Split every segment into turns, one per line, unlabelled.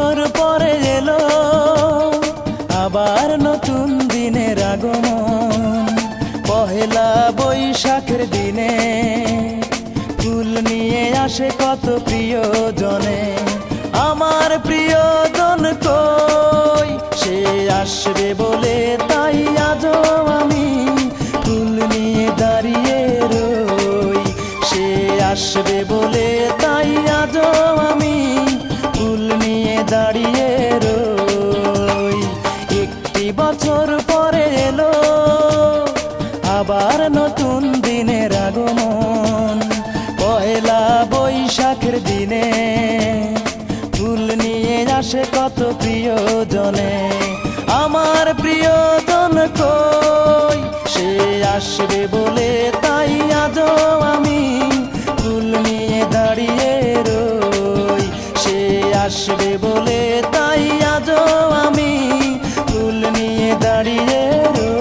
বছর পরে এলো আবার নতুন দিনের আগমন। পহেলা বৈশাখের দিনে ফুল নিয়ে আসে কত প্রিয়জনে। আমার প্রিয়জন কই, সে আসবে বলে তাই আজও আমি ফুল নিয়ে দাঁড়িয়ে রই। সে আসবে বলে তাই আজও আমি ফুল নিয়ে দাঁড়িয়ে রই। একটি বছর পরে এলো আবার নতুন দিনের আগমন। পহেলা বৈশাখের দিনে ফুল নিয়ে আসে কত প্রিয়জনে। আমার প্রিয়জন কই, সে আসবে বলে তাই আজও আমি ফুল নিয়ে দাঁড়িয়ে রই। সে আসবে বলে তাই আজও আমি ফুল নিয়ে দাঁড়িয়ে রই।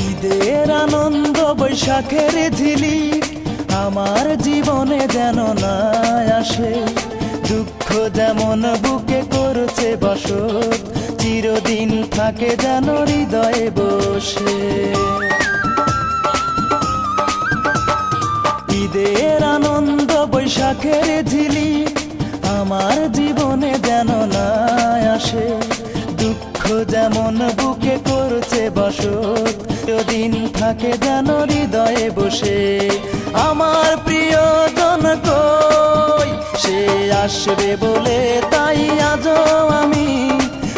ঈদের আনন্দ বৈশাখের ঝিলিক আমার জীবনে যেন না আসে। দুঃখ যেমন বুকে করছে বসত, চিরদিন থাকে যেন হৃদয়ে বসে। ঈদের আনন্দ বৈশাখের ঝিলিক আমার জীবনে যেন না আসে। দুঃখ যেমন বুকে করছে বসত, দিন থাকে যেন হৃদয়ে বসে। আমার প্রিয়জন কই, সে আসবে বলে তাই আজও আমি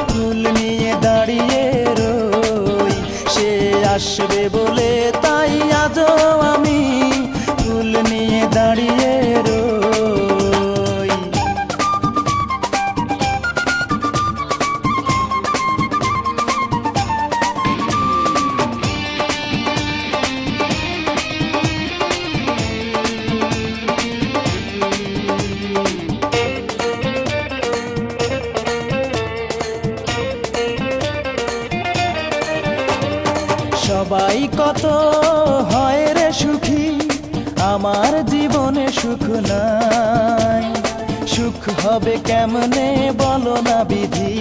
ফুল নিয়ে দাঁড়িয়ে রই। সে আসবে বলে তাই আজও আমি ফুল নিয়ে দাঁড়িয়ে রই। সবাই কত হয় রে সুখী, আমার জীবনে সুখ নাই। সুখ হবে কেমনে বলো না বিধি,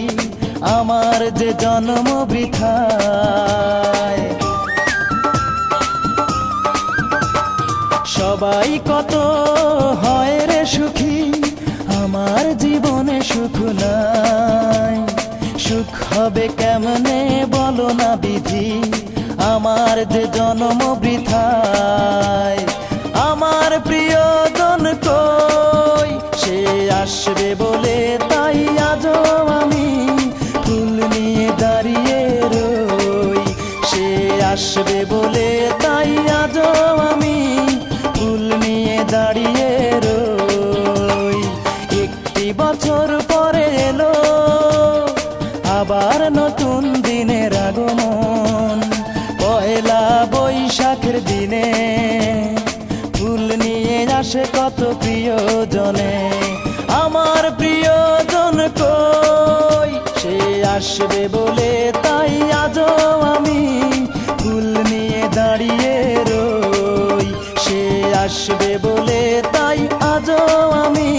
আমার যে জন্ম বৃথায়। সবাই কত হয় রে সুখী, আমার জীবনে সুখ নাই। সুখ হবে কেমনে বলো না বিধি, আমার যে জন্ম বৃথায়। আমার প্রিয়জন কই, সে আসবে বলে তাই আজও আমি ফুল নিয়ে দাঁড়িয়ে রই। সে আসবে বলে তাই আজও আমি ফুল নিয়ে দাঁড়িয়ে রই। একটি বছর পরে এলো আবার নতুন দিনের আগমন। পহেলা বৈশাখের দিনে ফুল নিয়ে আসে কত প্রিয়জনে। আমার প্রিয়জন কই, সে আসবে বলে তাই আজও আমি ফুল নিয়ে দাঁড়িয়ে রই। সে আসবে বলে তাই আজও আমি